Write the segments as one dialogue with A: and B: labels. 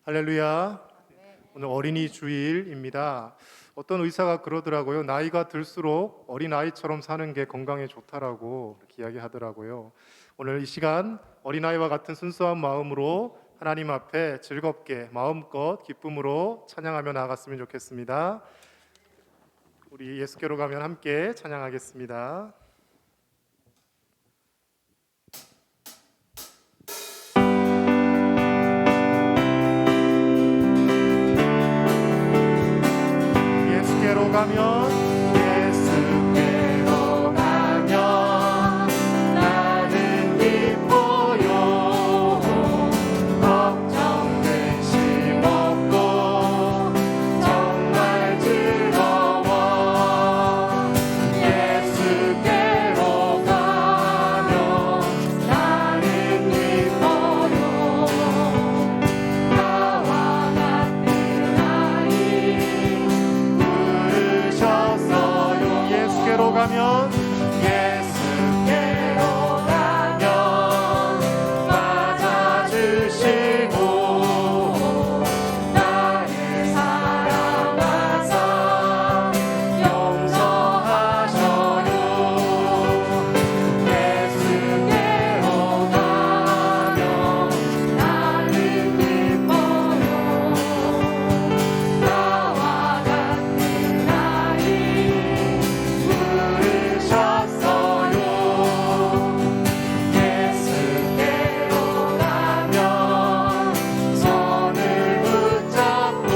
A: 할렐루야. 오늘 어린이 주일입니다. 어떤 의사가 그러더라고요. 나이가 들수록 어린아이처럼 사는 게 건강에 좋다라고 이렇게 이야기하더라고요. 오늘 이 시간 어린아이와 같은 순수한 마음으로 하나님 앞에 즐겁게 마음껏 기쁨으로 찬양하며 나아갔으면 좋겠습니다. 우리 예수께로 가면 함께 찬양하겠습니다. 예수께로 가면 나는 기뻐요. 걱정 근심 없고 정말 즐거워. 예수께로 가면 나는 기뻐요. 나와 같은 아이 부르셨어요. 예수께로 가면 맞아주시고 나를 사랑하사 용서하셔요. 예수께로 가면 나는 기뻐요. 나와 같은 아이 부르셨어요. 예수께로 가면 손을 붙잡고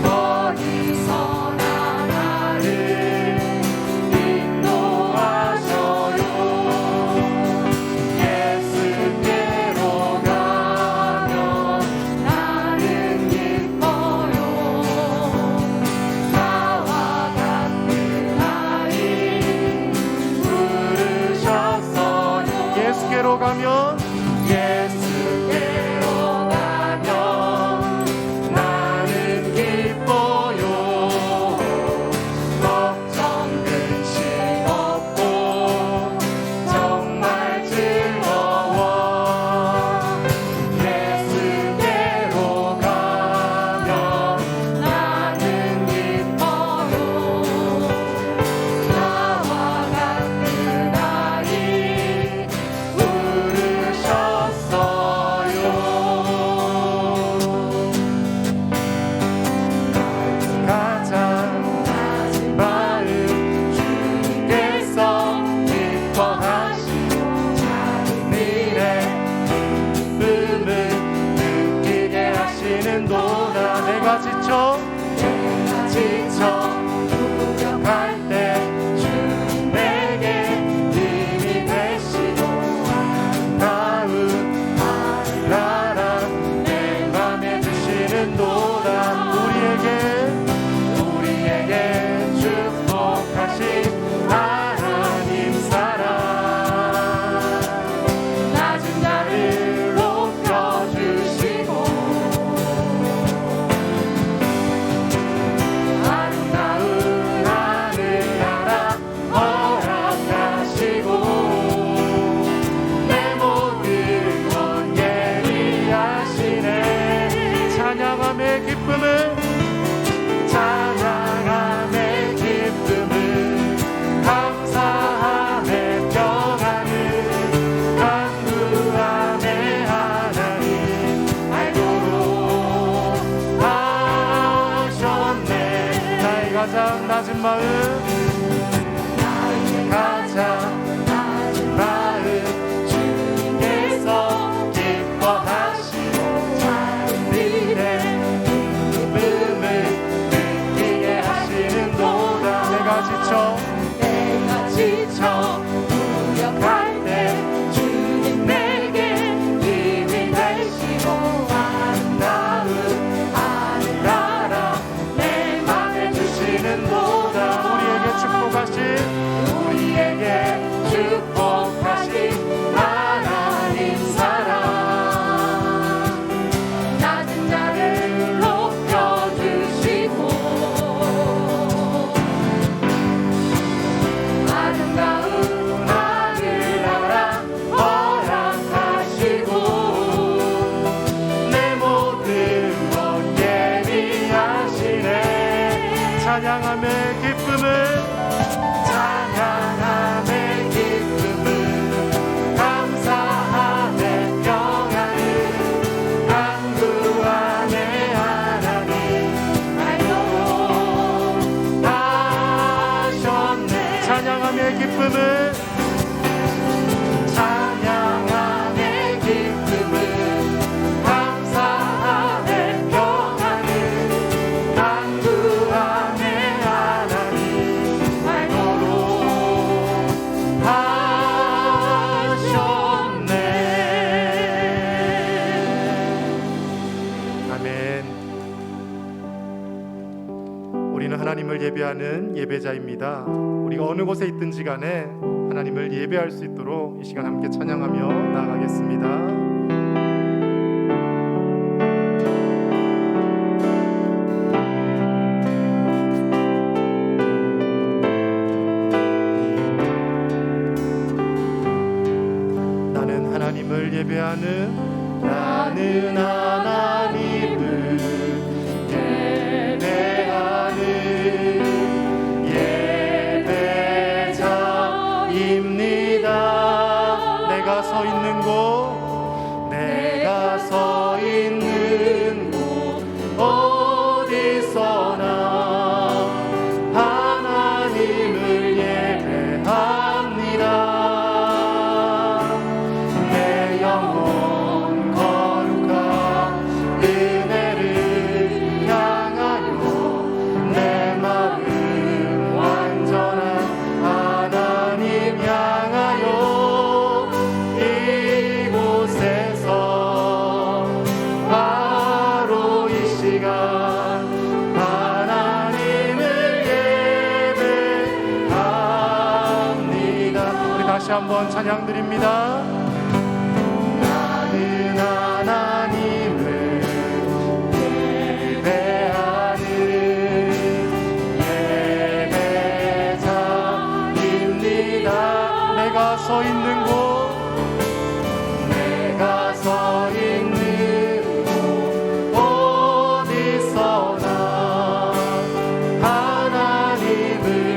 A: 어디서나 나를 인도하셔요. 예수께로 가면 나는 기뻐요. 나와 같은 아이 부르셨어요. 예수께로 가면 나는 기뻐요. 걱정 근심 없고 정말 즐거워. 예수께로 가면 나는 기뻐요. 나와 같은 아이 부르셨어요. 가장 낮은 마음 주님께서 기뻐하시고 작은 일에 기쁨을 느끼게 하시는도다. 내가 지쳐 무력할 때 주님 내게 힘이 되시고 아름다운 하늘 나라 내 맘에 주시는도다. 우리에게 축복하신 하나님 사랑 낮은 자를 높여주시고 하나님을 예배하는 예배자입니다. 우리가 어느 곳에 있든지 간에 하나님을 예배할 수 있도록 이 시간 함께 찬양하며 나아가겠습니다. 나는 하나님을 예배하는 예배자입니다. 내가 서 있는 곳 어디서나 하나님을 예배합니다. 다시 한번 찬양 드립니다. 나는 하나님을 예배하는 예배자입니다. 내가 서 있는 곳 어디서나 하나님을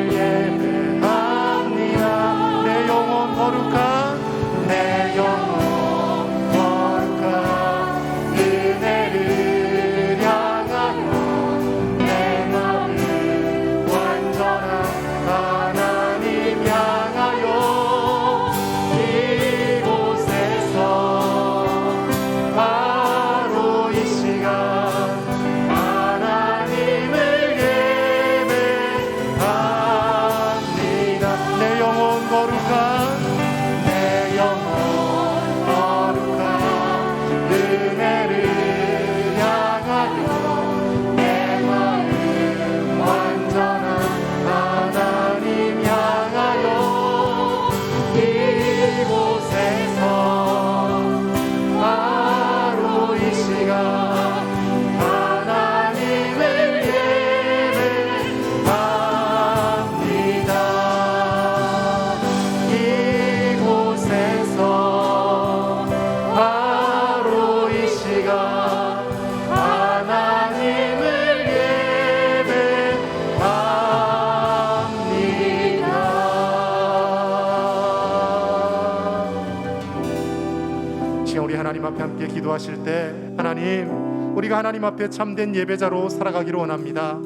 A: 우리 하나님 앞에 함께 기도하실 때 하나님, 우리가 하나님 앞에 참된 예배자로 살아가기를 원합니다.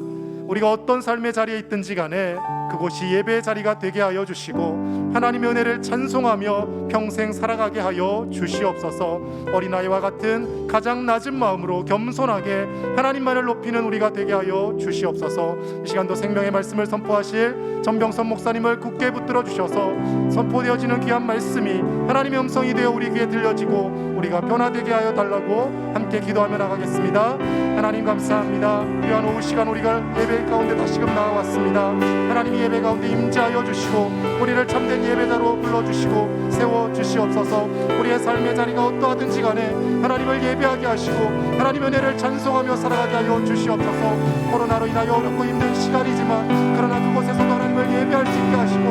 A: 우리가 어떤 삶의 자리에 있든지 간에 그곳이 예배의 자리가 되게 하여 주시고 하나님의 은혜를 찬송하며 평생 살아가게 하여 주시옵소서. 어린아이와 같은 가장 낮은 마음으로 겸손하게 하나님만을 높이는 우리가 되게 하여 주시옵소서. 이 시간도 생명의 말씀을 선포하실 전병선 목사님을 굳게 붙들어 주셔서 선포되어지는 귀한 말씀이 하나님의 음성이 되어 우리 귀에 들려지고 우리가 변화되게 하여 달라고 함께 기도하며 나가겠습니다. 하나님 감사합니다. 귀한 오후 시간 우리가 예배 가운데 다시금 나와왔습니다. 하나님이 예배 가운데 임재하여 주시고 우리를 참된 예배자로 불러주시고 세워주시옵소서. 우리의 삶의 자리가 어떠하든지 간에 하나님을 예배하게 하시고 하나님의 은혜를 찬송하며 살아가게 하여 주시옵소서. 코로나로 인하여 어렵고 힘든 시간이지만 그러나 그곳에서도 하나님을 예배할 수 있게 하시고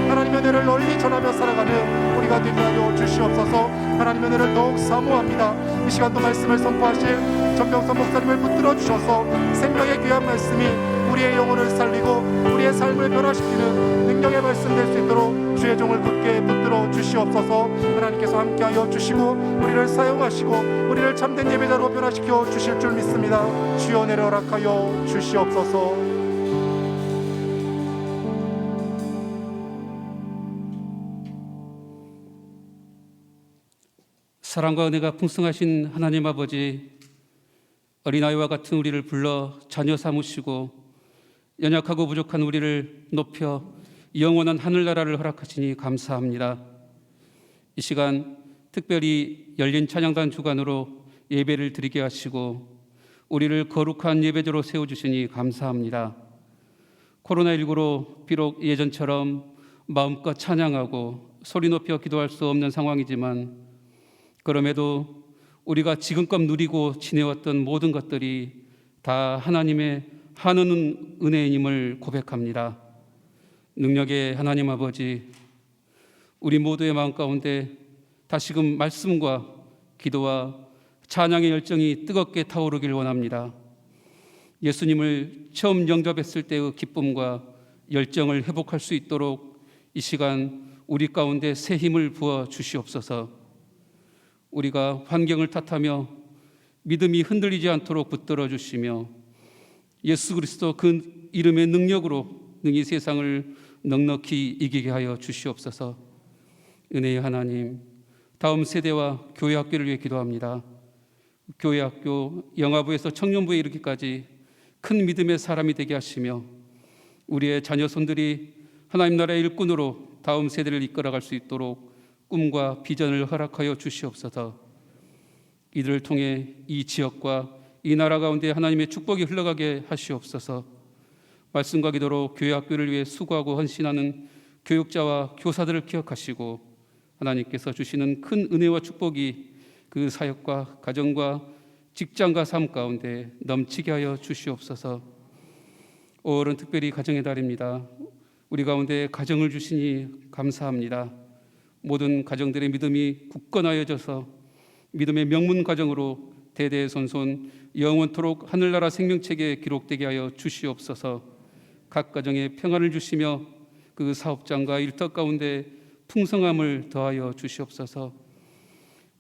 A: 하나님의 은혜를 널리 전하며 살아가는 우리가 되게 하여 주시옵소서. 하나님의 은혜를 더욱 사모합니다. 이 시간도 말씀을 선포하실 전병선 목사님을 붙들어 주셔서 생명의 귀한 말씀이 우리의 영혼을 살리고 우리의 삶을 변화시키는 능력의 말씀 될 수 있도록 주의 종을 굳게 붙들어 주시옵소서. 하나님께서 함께하여 주시고 우리를 사용하시고 우리를 참된 예배자로 변화시켜 주실 줄 믿습니다. 주여 내려 허락하여 주시옵소서.
B: 사랑과 은혜가 풍성하신 하나님 아버지, 어린아이와 같은 우리를 불러 자녀 삼으시고 연약하고 부족한 우리를 높여 영원한 하늘나라를 허락하시니 감사합니다. 이 시간 특별히 열린 찬양단 주간으로 예배를 드리게 하시고 우리를 거룩한 예배자로 세워주시니 감사합니다. 코로나19로 비록 예전처럼 마음껏 찬양하고 소리 높여 기도할 수 없는 상황이지만 그럼에도 우리가 지금껏 누리고 지내왔던 모든 것들이 다 하나님의 한없는 은혜임을 고백합니다. 능력의 하나님 아버지, 우리 모두의 마음 가운데 다시금 말씀과 기도와 찬양의 열정이 뜨겁게 타오르길 원합니다. 예수님을 처음 영접했을 때의 기쁨과 열정을 회복할 수 있도록 이 시간 우리 가운데 새 힘을 부어 주시옵소서. 우리가 환경을 탓하며 믿음이 흔들리지 않도록 붙들어 주시며 예수 그리스도 그 이름의 능력으로 능히 세상을 넉넉히 이기게 하여 주시옵소서. 은혜의 하나님, 다음 세대와 교회 학교를 위해 기도합니다. 교회 학교, 영아부에서 청년부에 이르기까지 큰 믿음의 사람이 되게 하시며 우리의 자녀손들이 하나님 나라의 일꾼으로 다음 세대를 이끌어갈 수 있도록 꿈과 비전을 허락하여 주시옵소서. 이들을 통해 이 지역과 이 나라 가운데 하나님의 축복이 흘러가게 하시옵소서. 말씀과 기도로 교회 학교를 위해 수고하고 헌신하는 교육자와 교사들을 기억하시고 하나님께서 주시는 큰 은혜와 축복이 그 사역과 가정과 직장과 삶 가운데 넘치게 하여 주시옵소서. 5월은 특별히 가정의 달입니다. 우리 가운데 가정을 주시니 감사합니다. 모든 가정들의 믿음이 굳건하여져서 믿음의 명문 가정으로 대대손손 영원토록 하늘나라 생명책에 기록되게 하여 주시옵소서. 각 가정에 평안을 주시며 그 사업장과 일터 가운데 풍성함을 더하여 주시옵소서.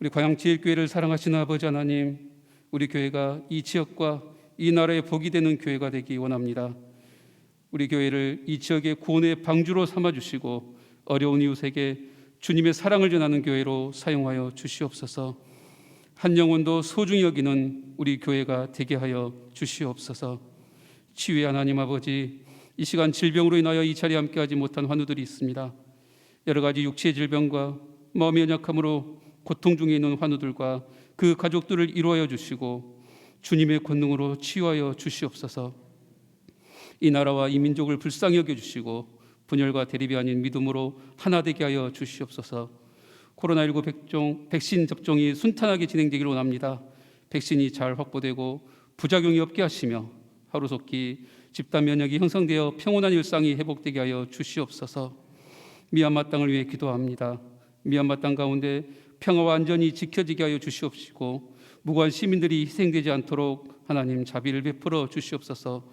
B: 우리 광양제일교회를 사랑하시는 아버지 하나님, 우리 교회가 이 지역과 이 나라의 복이 되는 교회가 되기 원합니다. 우리 교회를 이 지역의 구원의 방주로 삼아주시고 어려운 이웃에게 주님의 사랑을 전하는 교회로 사용하여 주시옵소서. 한 영혼도 소중히 여기는 우리 교회가 되게 하여 주시옵소서. 치유의 하나님 아버지, 이 시간 질병으로 인하여 이 자리에 함께하지 못한 환우들이 있습니다. 여러 가지 육체의 질병과 마음의 연약함으로 고통 중에 있는 환우들과 그 가족들을 이루하여 주시고 주님의 권능으로 치유하여 주시옵소서. 이 나라와 이 민족을 불쌍히 여겨주시고 분열과 대립이 아닌 믿음으로 하나 되게 하여 주시옵소서. 코로나19 백신 접종이 순탄하게 진행되기를 원합니다. 백신이 잘 확보되고 부작용이 없게 하시며 하루속히 집단 면역이 형성되어 평온한 일상이 회복되게 하여 주시옵소서. 미얀마 땅을 위해 기도합니다. 미얀마 땅 가운데 평화와 안전이 지켜지게 하여 주시옵시고 무고한 시민들이 희생되지 않도록 하나님 자비를 베풀어 주시옵소서.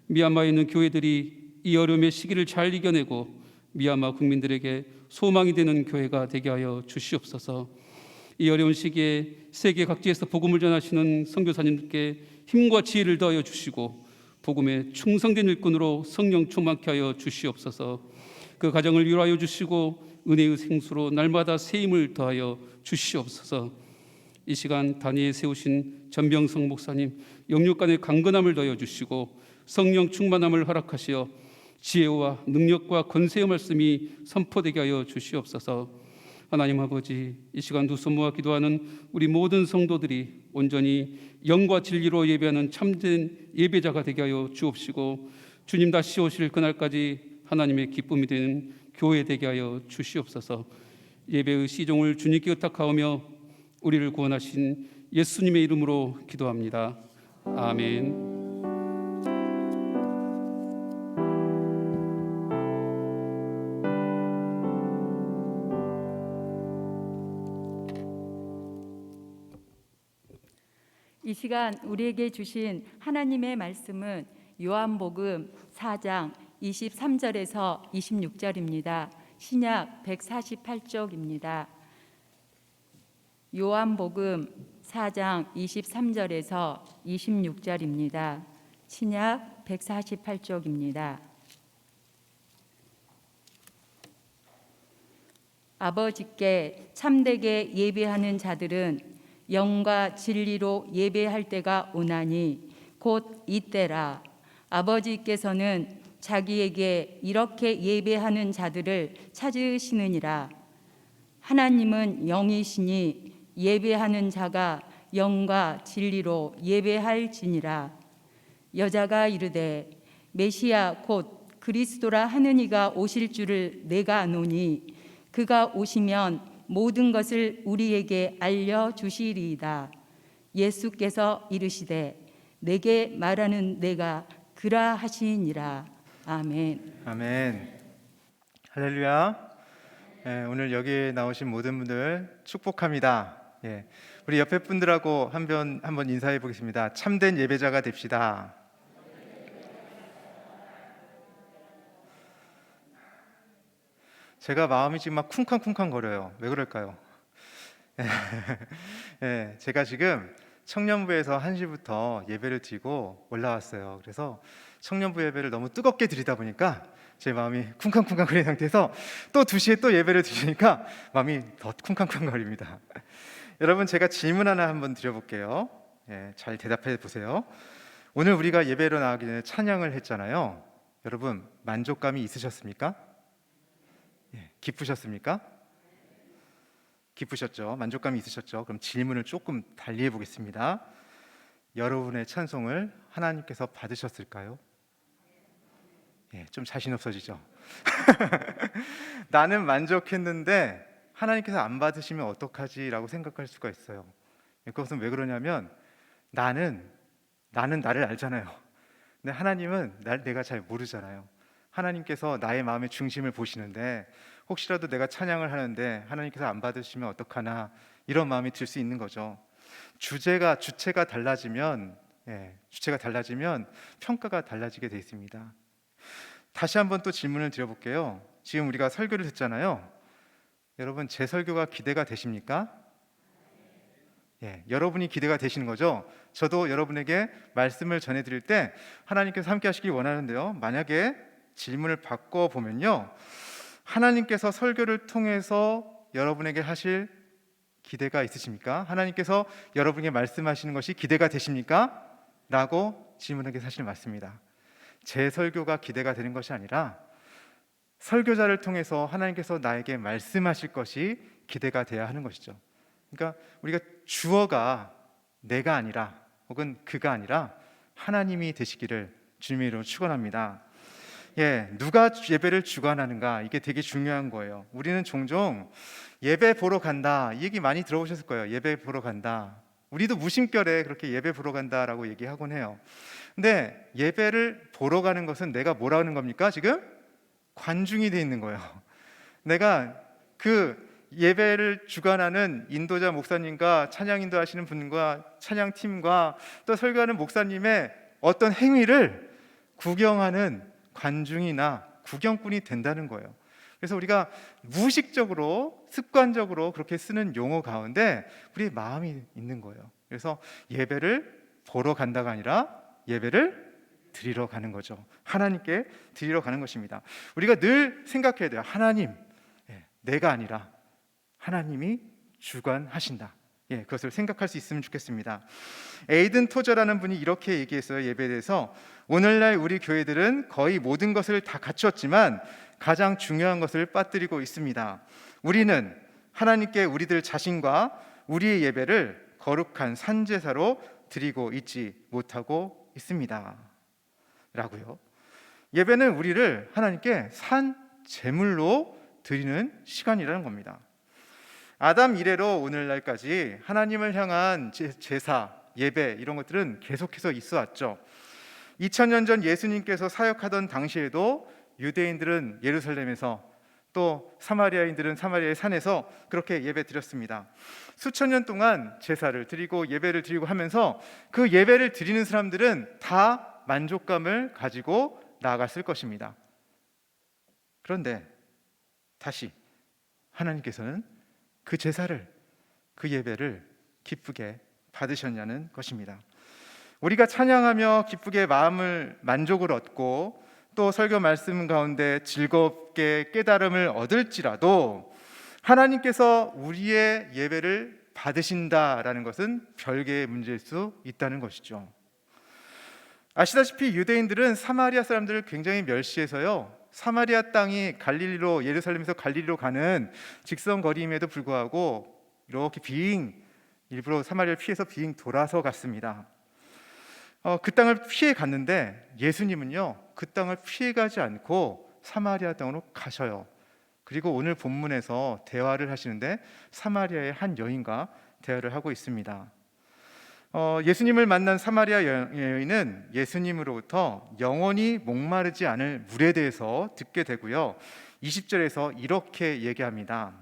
B: 미얀마에 있는 교회들이 이 어려움의 시기를 잘 이겨내고 미얀마 국민들에게 소망이 되는 교회가 되게 하여 주시옵소서. 이 어려운 시기에 세계 각지에서 복음을 전하시는 선교사님들께 힘과 지혜를 더하여 주시고 복음에 충성된 일꾼으로 성령 충만케 하여 주시옵소서. 그 가정을 위로하여 주시고 은혜의 생수로 날마다 새 힘을 더하여 주시옵소서. 이 시간 단위에 세우신 전병성 목사님 영육간의 강건함을 더하여 주시고 성령 충만함을 허락하시어 지혜와 능력과 권세의 말씀이 선포되게 하여 주시옵소서. 하나님 아버지, 이 시간 두 손 모아 기도하는 우리 모든 성도들이 온전히 영과 진리로 예배하는 참된 예배자가 되게 하여 주옵시고 주님 다시 오실 그날까지 하나님의 기쁨이 되는 교회 되게 하여 주시옵소서. 예배의 시종을 주님께 의탁하오며 우리를 구원하신 예수님의 이름으로 기도합니다. 아멘.
C: 이 시간 우리에게 주신 하나님의 말씀은 요한복음 4장 23절에서 26절입니다. 신약 148쪽입니다. 요한복음 4장 23절에서 26절입니다. 신약 148쪽입니다. 아버지께 참되게 예배하는 자들은 영과 진리로 예배할 때가 오나니 곧 이때라. 아버지께서는 자기에게 이렇게 예배하는 자들을 찾으시느니라. 하나님은 영이시니 예배하는 자가 영과 진리로 예배할지니라. 여자가 이르되 메시아 곧 그리스도라 하는 이가 오실 줄을 내가 아노니 그가 오시면 모든 것을 우리에게 알려주시리이다. 예수께서 이르시되 내게 말하는 내가 그라 하시니라. 아멘.
D: 아멘. 할렐루야. 오늘 여기 나오신 모든 분들 축복합니다. 우리 옆에 분들하고 한번 인사해 보겠습니다. 참된 예배자가 됩시다. 제가 마음이 지금 막 쿵쾅쿵쾅 거려요. 왜 그럴까요? 제가 지금 청년부에서 1시부터 예배를 드리고 올라왔어요. 그래서 청년부 예배를 너무 뜨겁게 드리다 보니까 제 마음이 쿵쾅쿵쾅 거리는 상태에서 또 2시에 또 예배를 드리니까 마음이 더 쿵쾅쿵쾅 거립니다. 여러분, 제가 질문 하나 한번 드려볼게요. 잘 대답해 보세요. 오늘 우리가 예배로 나가기 전에 찬양을 했잖아요. 여러분, 만족감이 있으셨습니까? 기쁘셨습니까? 기쁘셨죠? 만족감이 있으셨죠? 그럼 질문을 조금 달리 해보겠습니다. 여러분의 찬송을 하나님께서 받으셨을까요? 좀 자신 없어지죠? 나는 만족했는데 하나님께서 안 받으시면 어떡하지? 라고 생각할 수가 있어요. 그것은 왜 그러냐면 나는 나를 알잖아요. 근데 하나님은 내가 잘 모르잖아요. 하나님께서 나의 마음의 중심을 보시는데 혹시라도 내가 찬양을 하는데 하나님께서 안 받으시면 어떡하나, 이런 마음이 들 수 있는 거죠. 주체가 달라지면 평가가 달라지게 돼 있습니다. 다시 한번 또 질문을 드려볼게요. 지금 우리가 설교를 듣잖아요. 여러분, 제 설교가 기대가 되십니까? 여러분이 기대가 되시는 거죠. 저도 여러분에게 말씀을 전해드릴 때 하나님께서 함께 하시길 원하는데요. 만약에 질문을 바꿔보면요, 하나님께서 설교를 통해서 여러분에게 하실 기대가 있으십니까? 하나님께서 여러분에게 말씀하시는 것이 기대가 되십니까? 라고 질문하는 게 사실 맞습니다. 제 설교가 기대가 되는 것이 아니라 설교자를 통해서 하나님께서 나에게 말씀하실 것이 기대가 돼야 하는 것이죠. 그러니까 우리가 주어가 내가 아니라 혹은 그가 아니라 하나님이 되시기를 주님의 이름으로 축원합니다. 누가 예배를 주관하는가, 이게 되게 중요한 거예요. 우리는 종종 예배 보러 간다, 이 얘기 많이 들어보셨을 거예요. 예배 보러 간다. 우리도 무심결에 그렇게 예배 보러 간다라고 얘기하곤 해요. 근데 예배를 보러 가는 것은 내가 뭐라 하는 겁니까? 지금 관중이 돼 있는 거예요. 내가 그 예배를 주관하는 인도자 목사님과 찬양 인도하시는 분과 찬양팀과 또 설교하는 목사님의 어떤 행위를 구경하는 관중이나 구경꾼이 된다는 거예요. 그래서 우리가 무의식적으로 습관적으로 그렇게 쓰는 용어 가운데 우리의 마음이 있는 거예요. 그래서 예배를 보러 간다가 아니라 예배를 드리러 가는 거죠. 하나님께 드리러 가는 것입니다. 우리가 늘 생각해야 돼요. 하나님, 내가 아니라 하나님이 주관하신다. 그것을 생각할 수 있으면 좋겠습니다. 에이든 토저라는 분이 이렇게 얘기했어요. 예배에 대해서 오늘날 우리 교회들은 거의 모든 것을 다 갖추었지만 가장 중요한 것을 빠뜨리고 있습니다. 우리는 하나님께 우리들 자신과 우리의 예배를 거룩한 산제사로 드리고 있지 못하고 있습니다. 라고요. 예배는 우리를 하나님께 산 제물로 드리는 시간이라는 겁니다. 아담 이래로 오늘날까지 하나님을 향한 제사, 예배, 이런 것들은 계속해서 있어 왔죠. 2000년 전 예수님께서 사역하던 당시에도 유대인들은 예루살렘에서, 또 사마리아인들은 사마리아의 산에서 그렇게 예배 드렸습니다. 수천 년 동안 제사를 드리고 예배를 드리고 하면서 그 예배를 드리는 사람들은 다 만족감을 가지고 나아갔을 것입니다. 그런데 다시 하나님께서는 그 제사를, 그 예배를 기쁘게 받으셨냐는 것입니다. 우리가 찬양하며 기쁘게 만족을 얻고 또 설교 말씀 가운데 즐겁게 깨달음을 얻을지라도 하나님께서 우리의 예배를 받으신다라는 것은 별개의 문제일 수 있다는 것이죠. 아시다시피 유대인들은 사마리아 사람들을 굉장히 멸시해서요, 사마리아 땅이 갈릴리로, 예루살렘에서 갈릴리로 가는 직선거리임에도 불구하고 이렇게 일부러 사마리아를 피해서 돌아서 갔습니다. 그 땅을 피해 갔는데 예수님은요, 그 땅을 피해가지 않고 사마리아 땅으로 가셔요. 그리고 오늘 본문에서 대화를 하시는데 사마리아의 한 여인과 대화를 하고 있습니다. 예수님을 만난 사마리아 여인은 예수님으로부터 영원히 목마르지 않을 물에 대해서 듣게 되고요. 20절에서 이렇게 얘기합니다.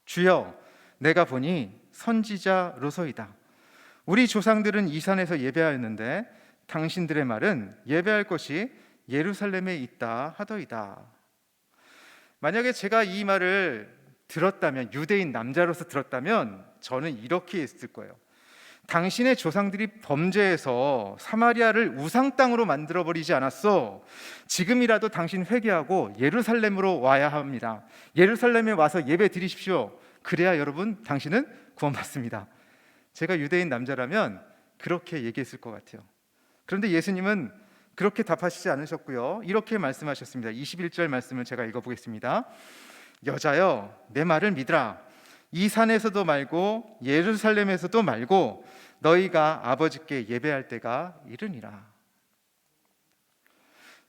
D: 주여, 내가 보니 선지자로소이다. 우리 조상들은 이 산에서 예배하였는데 당신들의 말은 예배할 것이 예루살렘에 있다 하더이다. 만약에 제가 이 말을 들었다면, 유대인 남자로서 들었다면 저는 이렇게 했을 거예요. 당신의 조상들이 범죄해서 사마리아를 우상 땅으로 만들어 버리지 않았어? 지금이라도 당신 회개하고 예루살렘으로 와야 합니다. 예루살렘에 와서 예배 드리십시오. 그래야 여러분 당신은 구원받습니다. 제가 유대인 남자라면 그렇게 얘기했을 것 같아요. 그런데 예수님은 그렇게 답하시지 않으셨고요. 이렇게 말씀하셨습니다. 21절 말씀을 제가 읽어보겠습니다. 여자여, 내 말을 믿으라. 이 산에서도 말고 예루살렘에서도 말고 너희가 아버지께 예배할 때가 이르니라.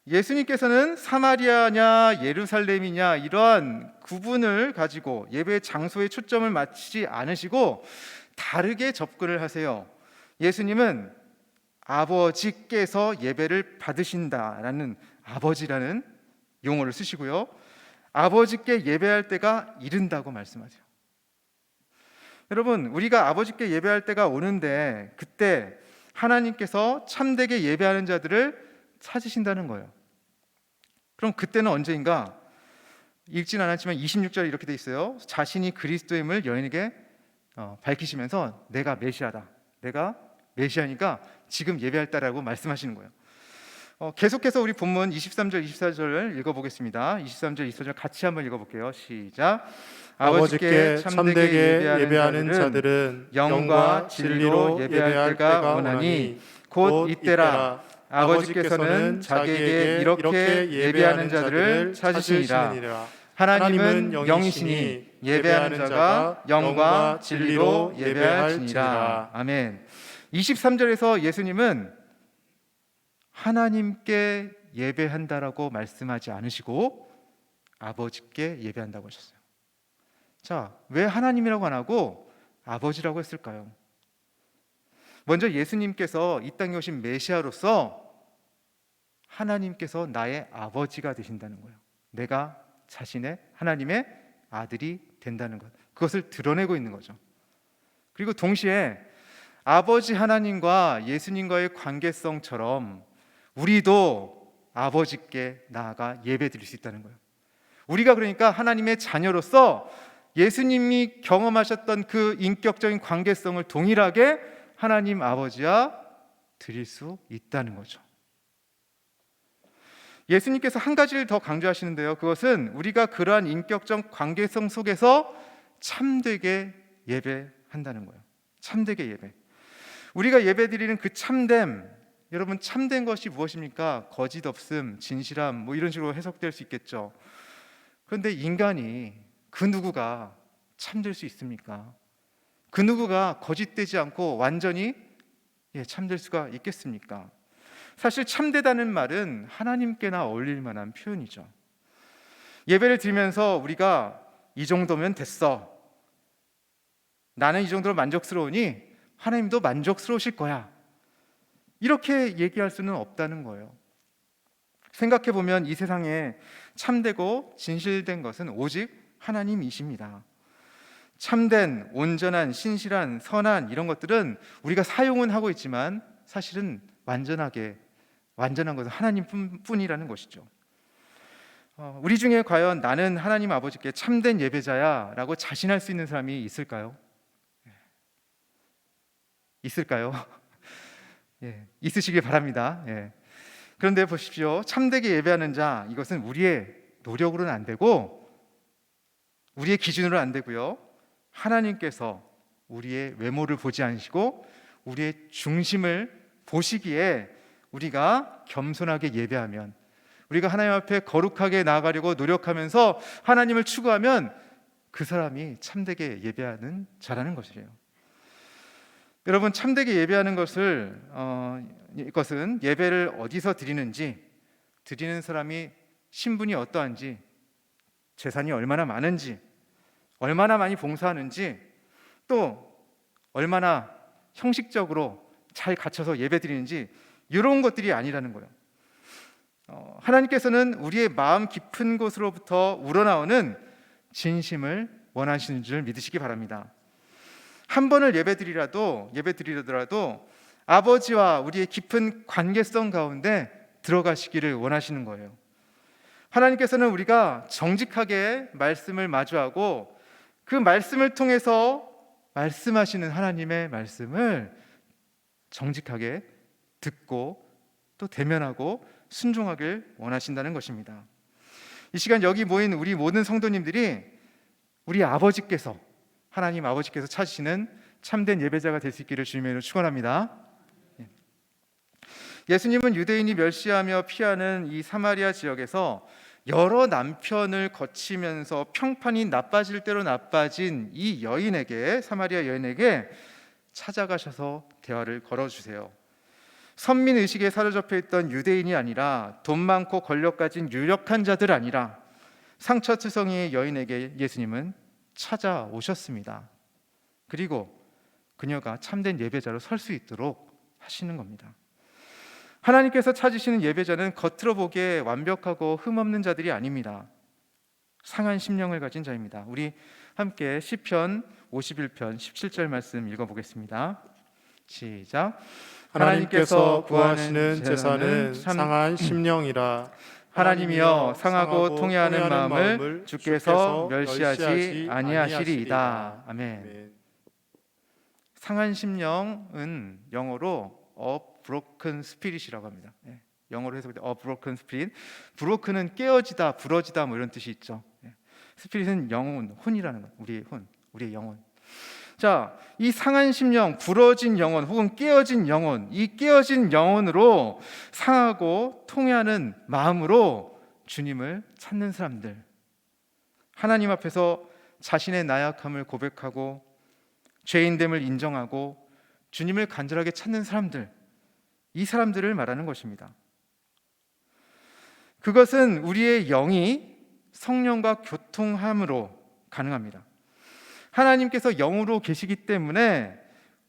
D: 예수님께서는 사마리아냐 예루살렘이냐 이러한 구분을 가지고 예배 장소에 초점을 맞추지 않으시고 다르게 접근을 하세요. 예수님은 아버지께서 예배를 받으신다라는 아버지라는 용어를 쓰시고요. 아버지께 예배할 때가 이른다고 말씀하세요. 여러분, 우리가 아버지께 예배할 때가 오는데 그때 하나님께서 참되게 예배하는 자들을 찾으신다는 거예요. 그럼 그때는 언제인가? 읽진 않았지만 26절에 이렇게 돼 있어요. 자신이 그리스도임을 여인에게 밝히시면서 내가 메시아다. 내가 메시아니까 지금 예배할다라고 말씀하시는 거예요. 계속해서 우리 본문 23절, 24절을 읽어보겠습니다. 23절, 24절 같이 한번 읽어볼게요. 시작.
A: 아버지께 참되게 예배하는 자들은 영과 진리로 예배할 때가 오나니 곧 이때라. 아버지께서는 자기에게 이렇게 예배하는 자들을 찾으시니라.
D: 하나님은 영이시니 예배하는 자가 영과 진리로 예배할지니라. 아멘. 23절에서 예수님은 하나님께 예배한다라고 말씀하지 않으시고 아버지께 예배한다고 하셨어요. 자, 왜 하나님이라고 안 하고 아버지라고 했을까요? 먼저 예수님께서 이 땅에 오신 메시아로서 하나님께서 나의 아버지가 되신다는 거예요. 내가 자신의 하나님의 아들이 된다는 것, 그것을 드러내고 있는 거죠. 그리고 동시에 아버지 하나님과 예수님과의 관계성처럼 우리도 아버지께 나아가 예배드릴 수 있다는 거예요. 우리가 그러니까 하나님의 자녀로서 예수님이 경험하셨던 그 인격적인 관계성을 동일하게 하나님 아버지와 드릴 수 있다는 거죠. 예수님께서 한 가지를 더 강조하시는데요. 그것은 우리가 그러한 인격적 관계성 속에서 참되게 예배한다는 거예요. 참되게 예배. 우리가 예배드리는 그 참됨, 여러분 참된 것이 무엇입니까? 거짓 없음, 진실함 뭐 이런 식으로 해석될 수 있겠죠. 그런데 인간이 그 누구가 참될 수 있습니까? 그 누구가 거짓되지 않고 완전히 참될 수가 있겠습니까? 사실 참되다는 말은 하나님께나 어울릴 만한 표현이죠. 예배를 드리면서 우리가 이 정도면 됐어, 나는 이 정도로 만족스러우니 하나님도 만족스러우실 거야, 이렇게 얘기할 수는 없다는 거예요. 생각해 보면 이 세상에 참되고 진실된 것은 오직 하나님이십니다. 참된, 온전한, 신실한, 선한 이런 것들은 우리가 사용은 하고 있지만 사실은 완전한 것은 하나님뿐이라는 것이죠. 우리 중에 과연 나는 하나님 아버지께 참된 예배자야 라고 자신할 수 있는 사람이 있을까요? 있을까요? 있으시길 바랍니다. 그런데 보십시오. 참되게 예배하는 자, 이것은 우리의 노력으로는 안 되고 우리의 기준으로 안 되고요. 하나님께서 우리의 외모를 보지 않으시고 우리의 중심을 보시기에 우리가 겸손하게 예배하면, 우리가 하나님 앞에 거룩하게 나아가려고 노력하면서 하나님을 추구하면 그 사람이 참되게 예배하는 자라는 것이에요. 여러분, 참되게 예배하는 것은 예배를 어디서 드리는지, 드리는 사람이 신분이 어떠한지, 재산이 얼마나 많은지, 얼마나 많이 봉사하는지, 또 얼마나 형식적으로 잘 갖춰서 예배드리는지, 이런 것들이 아니라는 거예요. 하나님께서는 우리의 마음 깊은 곳으로부터 우러나오는 진심을 원하시는 줄 믿으시기 바랍니다. 한 번을 예배드리더라도 아버지와 우리의 깊은 관계성 가운데 들어가시기를 원하시는 거예요. 하나님께서는 우리가 정직하게 말씀을 마주하고 그 말씀을 통해서 말씀하시는 하나님의 말씀을 정직하게 듣고 또 대면하고 순종하길 원하신다는 것입니다. 이 시간 여기 모인 우리 모든 성도님들이 우리 아버지께서, 하나님 아버지께서 찾으시는 참된 예배자가 될 수 있기를 주님의 이름으로 축원합니다. 예수님은 유대인이 멸시하며 피하는 이 사마리아 지역에서 여러 남편을 거치면서 평판이 나빠질 대로 나빠진 이 여인에게, 사마리아 여인에게 찾아가셔서 대화를 걸어주세요. 선민의식에 사로잡혀 있던 유대인이 아니라 돈 많고 권력 가진 유력한 자들 아니라 상처투성이의 여인에게 예수님은 찾아오셨습니다. 그리고 그녀가 참된 예배자로 설 수 있도록 하시는 겁니다. 하나님께서 찾으시는 예배자는 겉으로 보기에 완벽하고 흠없는 자들이 아닙니다. 상한 심령을 가진 자입니다. 우리 함께 시편 51편 17절 말씀 읽어보겠습니다. 시작.
A: 하나님께서 구하시는 제사는 상한 심령이라.
D: 하나님이여 상하고 통회하는 마음을 주께서 멸시하지 아니하시리이다. 아멘. 상한 심령은 영어로 a broken spirit이라고 합니다. 영어로 해석할 때 a broken spirit. broken은 깨어지다, 부러지다 뭐 이런 뜻이 있죠. 스피릿은 영혼, 혼이라는 것. 우리의 영혼. 자, 이 상한 심령, 부러진 영혼 혹은 깨어진 영혼, 이 깨어진 영혼으로 상하고 통회하는 마음으로 주님을 찾는 사람들, 하나님 앞에서 자신의 나약함을 고백하고 죄인됨을 인정하고 주님을 간절하게 찾는 사람들, 이 사람들을 말하는 것입니다. 그것은 우리의 영이 성령과 교통함으로 가능합니다. 하나님께서 영으로 계시기 때문에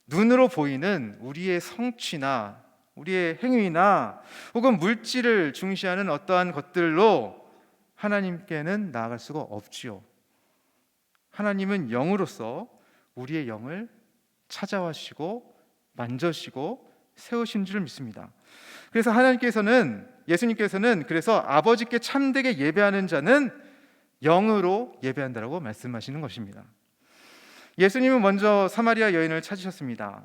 D: 눈으로 보이는 우리의 성취나 우리의 행위나 혹은 물질을 중시하는 어떠한 것들로 하나님께는 나아갈 수가 없지요. 하나님은 영으로서 우리의 영을 찾아와시고 만져시고 세우신 줄 믿습니다. 그래서 예수님께서는 그래서 아버지께 참되게 예배하는 자는 영으로 예배한다라고 말씀하시는 것입니다. 예수님은 먼저 사마리아 여인을 찾으셨습니다.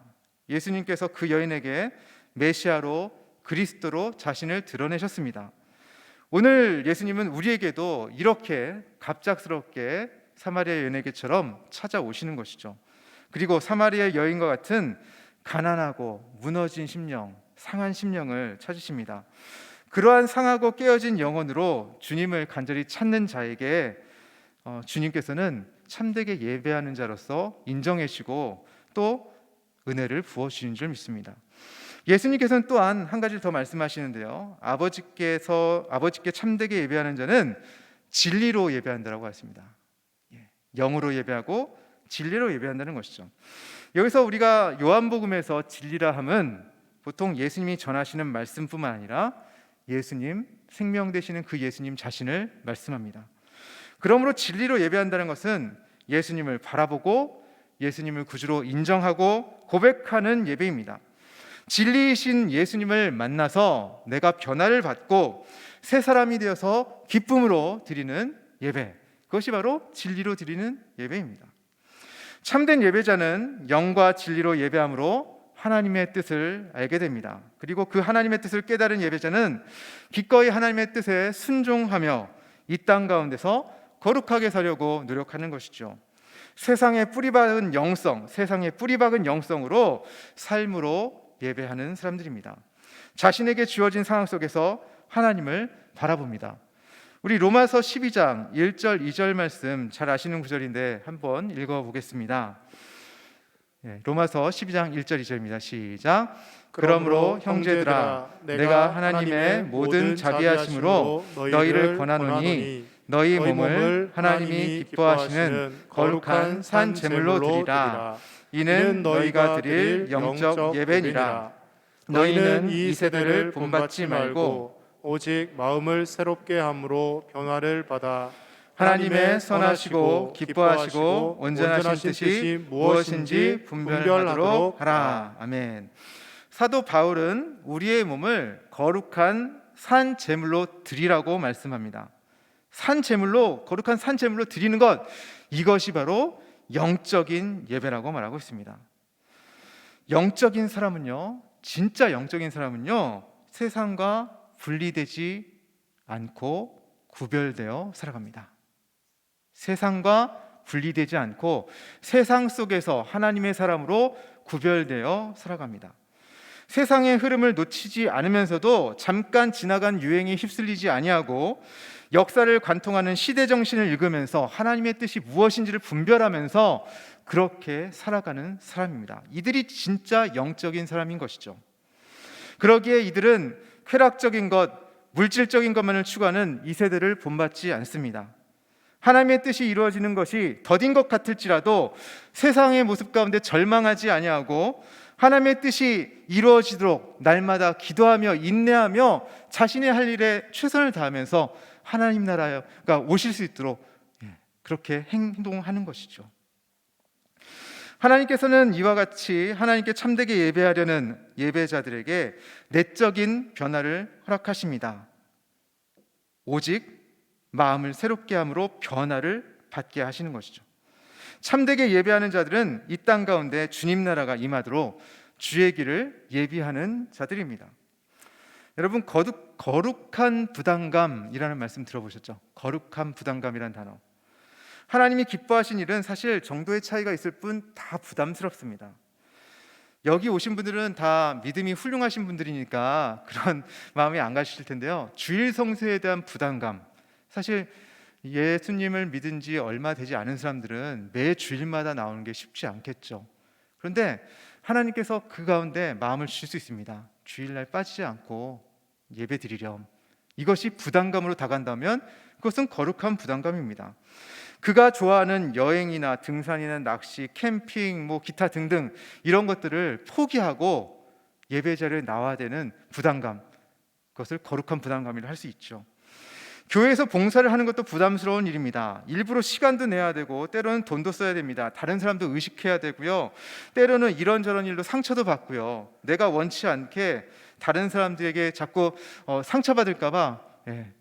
D: 예수님께서 그 여인에게 메시아로, 그리스도로 자신을 드러내셨습니다. 오늘 예수님은 우리에게도 이렇게 갑작스럽게 사마리아 여인에게처럼 찾아오시는 것이죠. 그리고 사마리아 여인과 같은 가난하고 무너진 심령, 상한 심령을 찾으십니다. 그러한 상하고 깨어진 영혼으로 주님을 간절히 찾는 자에게 주님께서는 참되게 예배하는 자로서 인정하시고 또 은혜를 부어주시는 줄 믿습니다. 예수님께서는 또한 한 가지를 더 말씀하시는데요. 아버지께 참되게 예배하는 자는 진리로 예배한다라고 하십니다. 영으로 예배하고 진리로 예배한다는 것이죠. 여기서 우리가 요한복음에서 진리라 함은 보통 예수님이 전하시는 말씀뿐만 아니라 예수님, 생명 되시는 그 예수님 자신을 말씀합니다. 그러므로 진리로 예배한다는 것은 예수님을 바라보고 예수님을 구주로 인정하고 고백하는 예배입니다. 진리이신 예수님을 만나서 내가 변화를 받고 새 사람이 되어서 기쁨으로 드리는 예배, 그것이 바로 진리로 드리는 예배입니다. 참된 예배자는 영과 진리로 예배함으로 하나님의 뜻을 알게 됩니다. 그리고 그 하나님의 뜻을 깨달은 예배자는 기꺼이 하나님의 뜻에 순종하며 이 땅 가운데서 거룩하게 살려고 노력하는 것이죠. 세상에 뿌리박은 영성으로 삶으로 예배하는 사람들입니다. 자신에게 주어진 상황 속에서 하나님을 바라봅니다. 우리 로마서 12장 1절 2절 말씀 잘 아시는 구절인데 한번 읽어보겠습니다. 로마서 12장 1절 2절입니다. 시작. 그러므로 형제들아 내가 하나님의 모든 자비하심으로 너희를 권하노니 너희 몸을 하나님이 기뻐하시는 거룩한 산 제물로 드리라. 이는 너희가 드릴 영적 예배니라.
A: 너희는 이 세대를 본받지 말고 오직 마음을 새롭게 함으로 변화를 받아
D: 하나님의 선하시고 기뻐하시고 온전하신 뜻이 무엇인지 분별하도록 하라. 아멘. 사도 바울은 우리의 몸을 거룩한 산 제물로 드리라고 말씀합니다. 산 제물로, 거룩한 산 제물로 드리는 것, 이것이 바로 영적인 예배라고 말하고 있습니다. 영적인 사람은요, 진짜 영적인 사람은요, 세상과 분리되지 않고 구별되어 살아갑니다. 세상과 분리되지 않고 세상 속에서 하나님의 사람으로 구별되어 살아갑니다. 세상의 흐름을 놓치지 않으면서도 잠깐 지나간 유행에 휩쓸리지 아니하고 역사를 관통하는 시대 정신을 읽으면서 하나님의 뜻이 무엇인지를 분별하면서 그렇게 살아가는 사람입니다. 이들이 진짜 영적인 사람인 것이죠. 그러기에 이들은 쾌락적인 것, 물질적인 것만을 추구하는 이 세대를 본받지 않습니다. 하나님의 뜻이 이루어지는 것이 더딘 것 같을지라도 세상의 모습 가운데 절망하지 아니하고 하나님의 뜻이 이루어지도록 날마다 기도하며 인내하며 자신의 할 일에 최선을 다하면서 하나님 나라가 오실 수 있도록 그렇게 행동하는 것이죠. 하나님께서는 이와 같이 하나님께 참되게 예배하려는 예배자들에게 내적인 변화를 허락하십니다. 오직 마음을 새롭게 함으로 변화를 받게 하시는 것이죠. 참되게 예배하는 자들은 이 땅 가운데 주님 나라가 임하도록 주의 길을 예비하는 자들입니다. 여러분, 거룩한 부담감이라는 말씀 들어보셨죠? 거룩한 부담감이라는 단어. 하나님이 기뻐하신 일은 사실 정도의 차이가 있을 뿐 다 부담스럽습니다. 여기 오신 분들은 다 믿음이 훌륭하신 분들이니까 그런 마음이 안 가실 텐데요. 주일 성수에 대한 부담감, 사실 예수님을 믿은 지 얼마 되지 않은 사람들은 매 주일마다 나오는 게 쉽지 않겠죠. 그런데 하나님께서 그 가운데 마음을 주실 수 있습니다. 주일날 빠지지 않고 예배 드리렴. 이것이 부담감으로 다가간다면 그것은 거룩한 부담감입니다. 그가 좋아하는 여행이나 등산이나 낚시, 캠핑, 기타 등등 이런 것들을 포기하고 예배 자리에 나와야 되는 부담감, 그것을 거룩한 부담감이라 할 수 있죠. 교회에서 봉사를 하는 것도 부담스러운 일입니다. 일부러 시간도 내야 되고 때로는 돈도 써야 됩니다. 다른 사람도 의식해야 되고요. 때로는 이런저런 일로 상처도 받고요. 내가 원치 않게 다른 사람들에게 자꾸 상처받을까 봐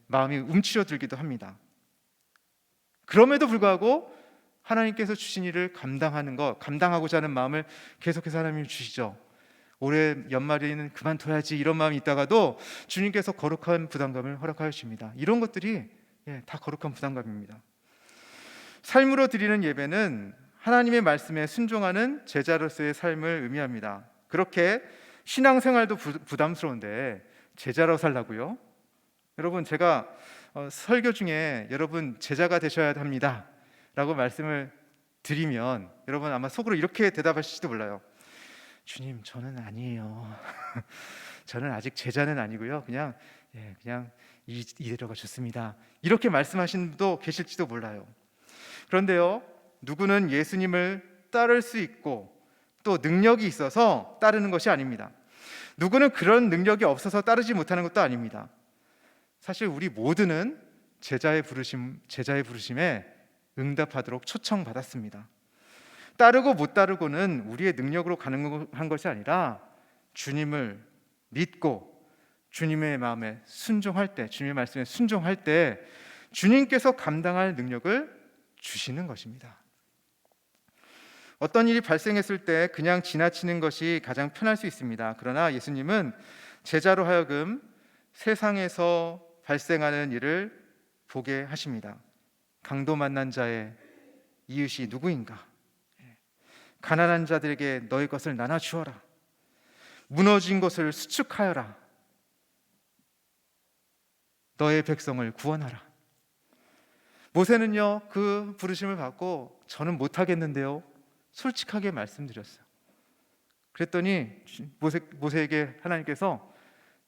D: 마음이 움츠러들기도 합니다. 그럼에도 불구하고 하나님께서 주신 일을 감당하고자 하는 마음을 계속해서 하나님이 주시죠. 올해 연말에는 그만둬야지 이런 마음이 있다가도 주님께서 거룩한 부담감을 허락하여 주십니다. 이런 것들이 다 거룩한 부담감입니다. 삶으로 드리는 예배는 하나님의 말씀에 순종하는 제자로서의 삶을 의미합니다. 그렇게 신앙생활도 부담스러운데 제자로 살라고요? 여러분, 제가 설교 중에 여러분 제자가 되셔야 합니다 라고 말씀을 드리면 여러분 아마 속으로 이렇게 대답하실지도 몰라요. 주님, 저는 아니에요. 저는 아직 제자는 아니고요. 그냥 이대로가 좋습니다. 이렇게 말씀하신 분도 계실지도 몰라요. 그런데요, 누구는 예수님을 따를 수 있고 또 능력이 있어서 따르는 것이 아닙니다. 누구는 그런 능력이 없어서 따르지 못하는 것도 아닙니다. 사실 우리 모두는 제자의 부르심에 응답하도록 초청받았습니다. 따르고 못 따르고는 우리의 능력으로 가능한 것이 아니라 주님을 믿고 주님의 마음에 순종할 때, 주님의 말씀에 순종할 때 주님께서 감당할 능력을 주시는 것입니다. 어떤 일이 발생했을 때 그냥 지나치는 것이 가장 편할 수 있습니다. 그러나 예수님은 제자로 하여금 세상에서 발생하는 일을 보게 하십니다. 강도 만난 자의 이웃이 누구인가? 가난한 자들에게 너희 것을 나눠 주어라. 무너진 것을 수축하여라. 너의 백성을 구원하라. 모세는요, 그 부르심을 받고 저는 못하겠는데요, 솔직하게 말씀드렸어요. 그랬더니 모세에게 하나님께서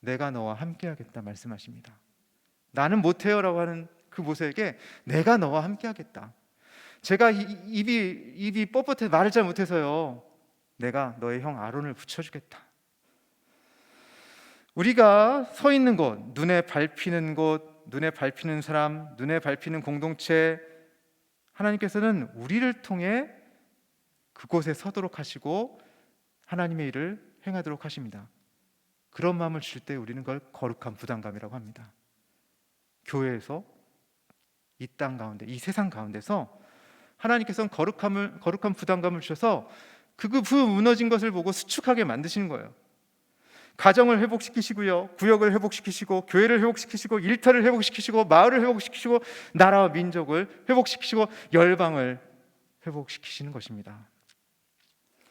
D: 내가 너와 함께하겠다 말씀하십니다. 나는 못해요라고 하는 그 모세에게 내가 너와 함께하겠다. 제가 입이 뻣뻣해 말을 잘 못해서요. 내가 너의 형 아론을 붙여주겠다. 우리가 서 있는 곳, 눈에 밟히는 곳, 눈에 밟히는 사람, 눈에 밟히는 공동체, 하나님께서는 우리를 통해 그곳에 서도록 하시고 하나님의 일을 행하도록 하십니다. 그런 마음을 주실 때 우리는 그걸 거룩한 부담감이라고 합니다. 교회에서 이 땅 가운데, 이 세상 가운데서 하나님께서는 거룩한 부담감을 주셔서 그 무너진 것을 보고 수축하게 만드시는 거예요. 가정을 회복시키시고요, 구역을 회복시키시고, 교회를 회복시키시고, 일터를 회복시키시고, 마을을 회복시키시고, 나라와 민족을 회복시키시고, 열방을 회복시키시는 것입니다.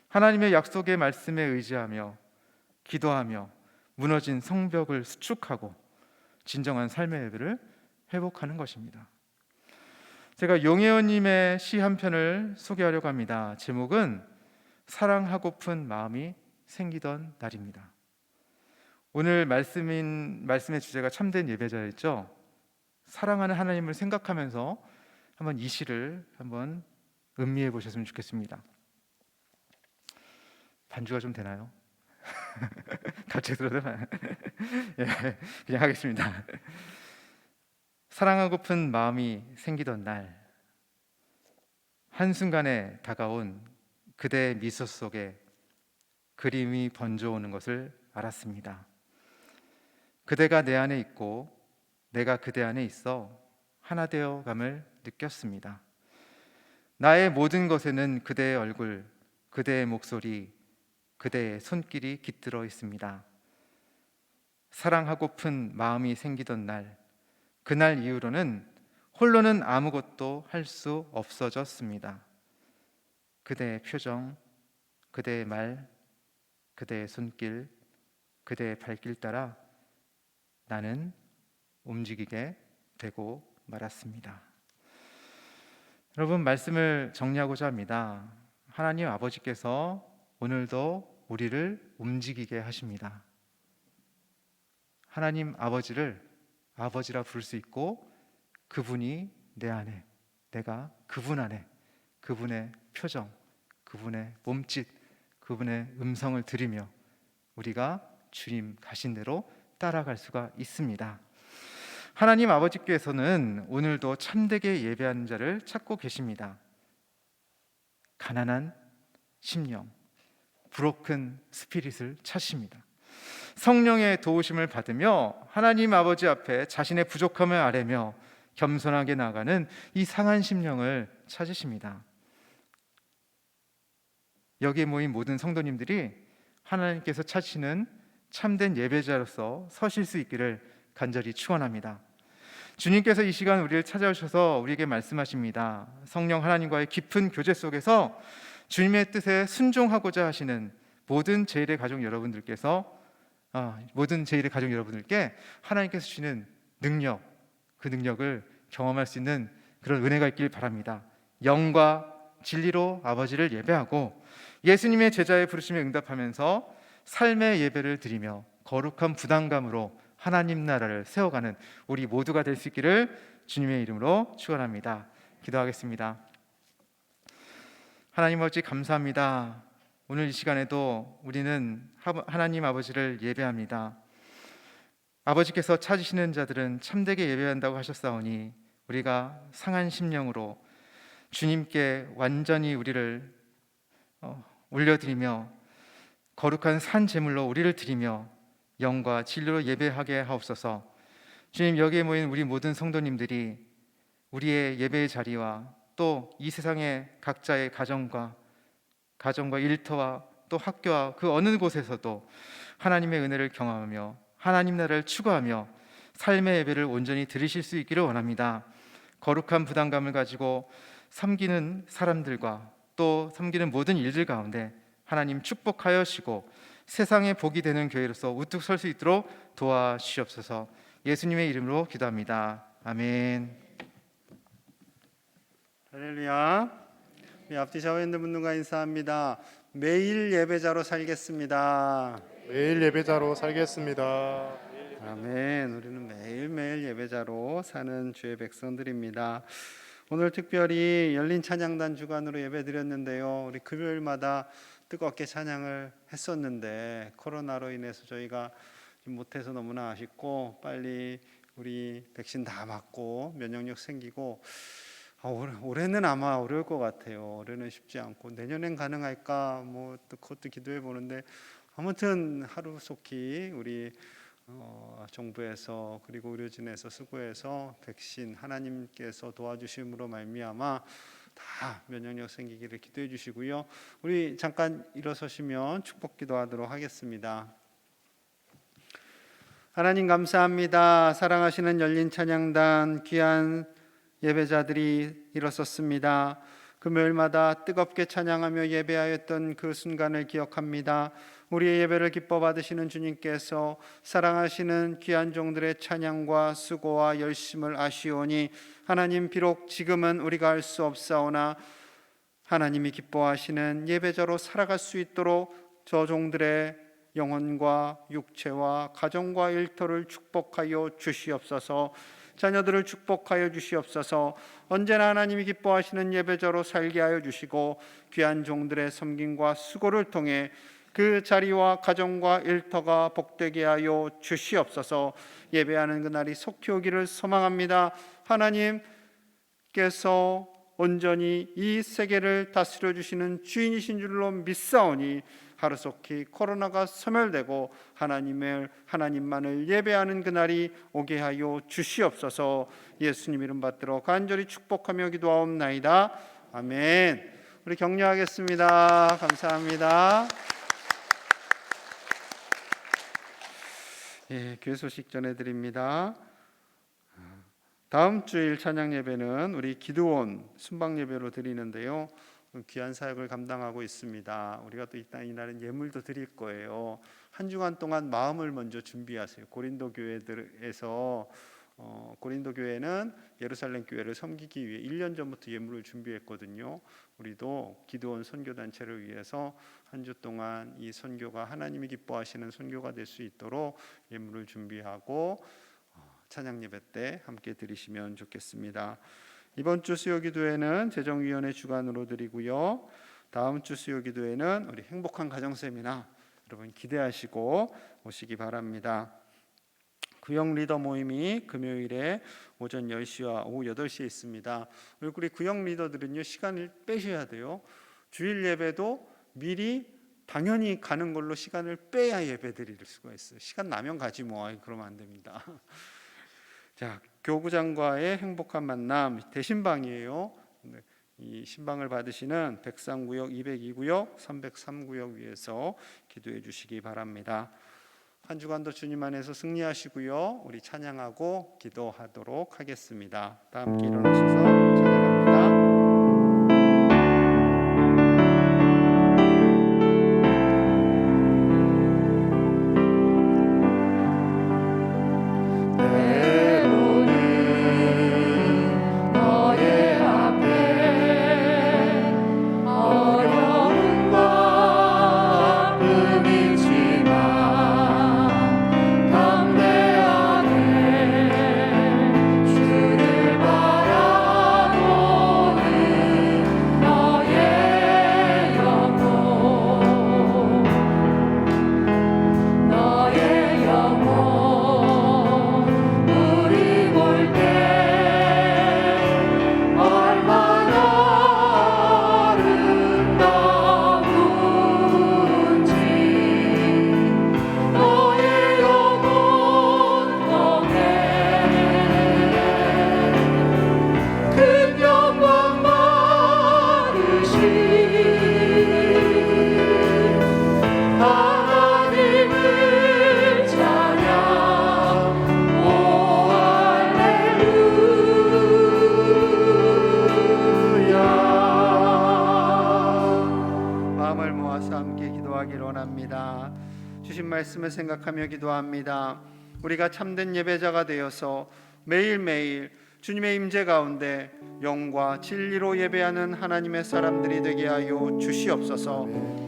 D: 하나님의 약속의 말씀에 의지하며 기도하며 무너진 성벽을 수축하고 진정한 삶의 예배를 회복하는 것입니다. 제가 용혜원님의 시 한 편을 소개하려고 합니다. 제목은 사랑하고픈 마음이 생기던 날입니다. 오늘 말씀의 주제가 참된 예배자였죠. 사랑하는 하나님을 생각하면서 한번 이 시를 한번 음미해 보셨으면 좋겠습니다. 반주가 좀 되나요? 갑자기 들어도 예, 그냥 하겠습니다. 사랑하고픈 마음이 생기던 날, 한순간에 다가온 그대의 미소 속에 그림이 번져오는 것을 알았습니다. 그대가 내 안에 있고 내가 그대 안에 있어 하나 되어감을 느꼈습니다. 나의 모든 것에는 그대의 얼굴, 그대의 목소리, 그대의 손길이 깃들어 있습니다. 사랑하고픈 마음이 생기던 날, 그날 이후로는 홀로는 아무것도 할 수 없어졌습니다. 그대의 표정, 그대의 말, 그대의 손길, 그대의 발길 따라 나는 움직이게 되고 말았습니다. 여러분, 말씀을 정리하고자 합니다. 하나님 아버지께서 오늘도 우리를 움직이게 하십니다. 하나님 아버지를 아버지라 부를 수 있고 그분이 내 안에, 내가 그분 안에, 그분의 표정, 그분의 몸짓, 그분의 음성을 들으며 우리가 주님 가신 대로 따라갈 수가 있습니다. 하나님 아버지께서는 오늘도 참되게 예배하는 자를 찾고 계십니다. 가난한 심령, 브로큰 스피릿을 찾으십니다. 성령의 도우심을 받으며 하나님 아버지 앞에 자신의 부족함을 아뢰며 겸손하게 나아가는 이 상한 심령을 찾으십니다. 여기에 모인 모든 성도님들이 하나님께서 찾으시는 참된 예배자로서 서실 수 있기를 간절히 축원합니다. 주님께서 이 시간 우리를 찾아오셔서 우리에게 말씀하십니다. 성령 하나님과의 깊은 교제 속에서 주님의 뜻에 순종하고자 하시는 모든 제1의 가족 여러분들께 하나님께서 주시는 능력, 그 능력을 경험할 수 있는 그런 은혜가 있길 바랍니다. 영과 진리로 아버지를 예배하고 예수님의 제자의 부르심에 응답하면서 삶의 예배를 드리며 거룩한 부담감으로 하나님 나라를 세워가는 우리 모두가 될 수 있기를 주님의 이름으로 축원합니다. 기도하겠습니다. 하나님 아버지 감사합니다. 오늘 이 시간에도 우리는 하나님 아버지를 예배합니다. 아버지께서 찾으시는 자들은 참되게 예배한다고 하셨사오니 우리가 상한 심령으로 주님께 완전히 우리를 올려드리며 거룩한 산 제물로 우리를 드리며 영과 진리로 예배하게 하옵소서. 주님, 여기에 모인 우리 모든 성도님들이 우리의 예배의 자리와 또 이 세상의 각자의 가정과 일터와 또 학교와 그 어느 곳에서도 하나님의 은혜를 경험하며 하나님 나라를 추구하며 삶의 예배를 온전히 드리실 수 있기를 원합니다. 거룩한 부담감을 가지고 섬기는 사람들과 또 섬기는 모든 일들 가운데 하나님 축복하여 주시고 세상에 복이 되는 교회로서 우뚝 설 수 있도록 도와주시옵소서. 예수님의 이름으로 기도합니다. 아멘.
E: 할렐루야. 우리 앞뒤 좌우에 있는 분들과 인사합니다. 매일 예배자로 살겠습니다.
A: 매일 예배자로 살겠습니다.
E: 아멘. 우리는 매일매일 예배자로 사는 주의 백성들입니다. 오늘 특별히 열린 찬양단 주간으로 예배드렸는데요. 우리 금요일마다 뜨겁게 찬양을 했었는데 코로나로 인해서 저희가 못해서 너무나 아쉽고, 빨리 우리 백신 다 맞고 면역력 생기고 올해는 아마 어려울 것 같아요. 올해는 쉽지 않고 내년엔 가능할까 또 그것도 기도해 보는데, 아무튼 하루속히 우리 정부에서 그리고 의료진에서 수고해서 백신 하나님께서 도와주심으로 말미암아 다 면역력 생기기를 기도해 주시고요. 우리 잠깐 일어서시면 축복 기도하도록 하겠습니다. 하나님 감사합니다. 사랑하시는 열린 찬양단 귀한 예배자들이 일어섰습니다. 금요일마다 뜨겁게 찬양하며 예배하였던 그 순간을 기억합니다. 우리의 예배를 기뻐 받으시는 주님께서 사랑하시는 귀한 종들의 찬양과 수고와 열심을 아시오니, 하나님 비록 지금은 우리가 할 수 없사오나 하나님이 기뻐하시는 예배자로 살아갈 수 있도록 저 종들의 영혼과 육체와 가정과 일터를 축복하여 주시옵소서. 자녀들을 축복하여 주시옵소서. 언제나 하나님이 기뻐하시는 예배자로 살게 하여 주시고, 귀한 종들의 섬김과 수고를 통해 그 자리와 가정과 일터가 복되게 하여 주시옵소서. 예배하는 그날이 속히 오기를 소망합니다. 하나님께서 온전히 이 세계를 다스려 주시는 주인이신 줄로 믿사오니, 하루속히 코로나가 소멸되고 하나님만을 예배하는 그날이 오게 하여 주시옵소서. 예수님 이름 받들어 간절히 축복하며 기도하옵나이다. 아멘. 우리 격려하겠습니다. 감사합니다. 교회 소식 전해드립니다. 다음 주일 찬양 예배는 우리 기도원 순방 예배로 드리는데요. 귀한 사역을 감당하고 있습니다. 우리가 또 이날은 예물도 드릴 거예요. 한 주간 동안 마음을 먼저 준비하세요. 고린도 교회들에서 고린도 교회는 예루살렘 교회를 섬기기 위해 1년 전부터 예물을 준비했거든요. 우리도 기도원 선교단체를 위해서 한 주 동안 이 선교가 하나님이 기뻐하시는 선교가 될 수 있도록 예물을 준비하고 찬양 예배 때 함께 드리시면 좋겠습니다. 이번 주 수요 기도회는 재정위원회 주간으로 드리고요. 다음 주 수요 기도회는 우리 행복한 가정 세미나 여러분 기대하시고 오시기 바랍니다. 구역 리더 모임이 금요일에 오전 10시와 오후 8시에 있습니다. 우리 구역 리더들은요, 시간을 빼셔야 돼요. 주일 예배도 미리 당연히 가는 걸로 시간을 빼야 예배 드릴 수가 있어요. 시간 나면 가지 뭐, 그러면 안 됩니다. 자, 교구장과의 행복한 만남 대신방이에요. 이 신방을 받으시는 백상구역 202구역 303구역 위에서 기도해 주시기 바랍니다. 한 주간도 주님 안에서 승리하시고요. 우리 찬양하고 기도하도록 하겠습니다. 다 함께 일어나셔서 찬양합니다. 주신 말씀을 생각하며 기도합니다. 우리가 참된 예배자가 되어서 매일매일 주님의 임재 가운데 영과 진리로 예배하는 하나님의 사람들이 되게 하여 주시옵소서.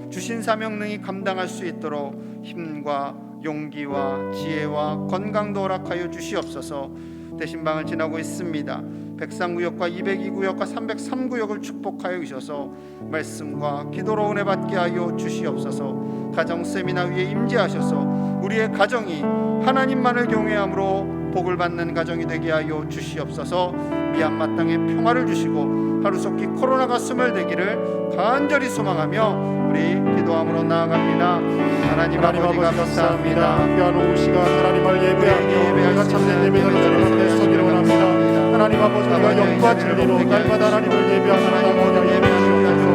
E: 주신 사명 능히 감당할 수 있도록 힘과 용기와 지혜와 건강도 허락하여 주시옵소서. 대신방을 지나고 있습니다. 103구역과 202구역과 303구역을 축복하여 주셔서 말씀과 기도로 은혜 받게 하여 주시옵소서. 가정 세미나 위에 임재하셔서 우리의 가정이 하나님만을 경외함으로 복을 받는 가정이 되게 하여 주시옵소서. 미얀마 땅에 평화를 주시고 하루속히 코로나가 소멸되기를 간절히 소망하며 우리 기도함으로 나아갑니다. 하나님 아버지 감사합니다.
A: 귀한 오후 시간 하나님을 예배하며 우리가 참된 예배를 드리는 서기를 원합니다. 하나님 아버지, 우리가 영과 진리로 날마다 하나님을 예배하며 나아가게 하여 주시옵소서.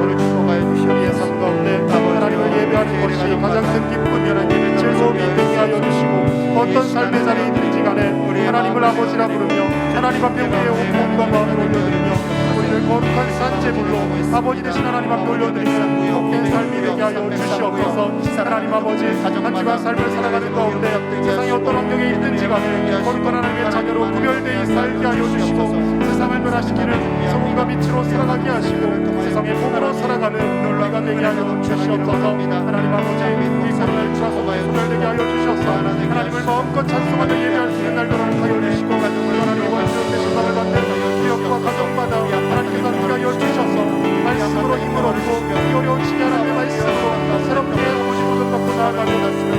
A: 우리의 삶 가운데 하나님을 예배하는 것이 가장 큰 기쁨이라는 즐거움이 되게 하여 주시고, 어떤 삶의 자리에 있든지 간에 하나님을 아버지라 부르며 하나님 앞에 우리의 온몸과 마음을 올려드리며 우리를 거룩한 산제물로 아버지 되신 하나님 앞에 올려드리며 복된 삶이 되게 하여 주시옵소서. 하나님 아버지, 한 주간 삶을 살아가는 가운데 세상의 어떤 환경에 있든지 간에 거룩한 하나님의 자녀로 구별되어 살게 하여 주시고, 세상을 변화시키는 소금과 빛으로 살아가게 하시고 세상의 복으로 살아가는 우리가 되게 하여 주시옵소서. 하나님 아버지, 이 코로나를 주셔서 소멸되게 하여 주셔서 하나님을 마음껏 찬송하며 예배할 수 있는 날도 하여 주시고, 하나님 원수의 심판을 받는 기업과 가정마다 하나님께서 함께 하여 주셔서 말씀으로 힘을 얻고 이 어려운 시기 하나님의 말씀으로 새롭게 오직 모든 받고 나아가는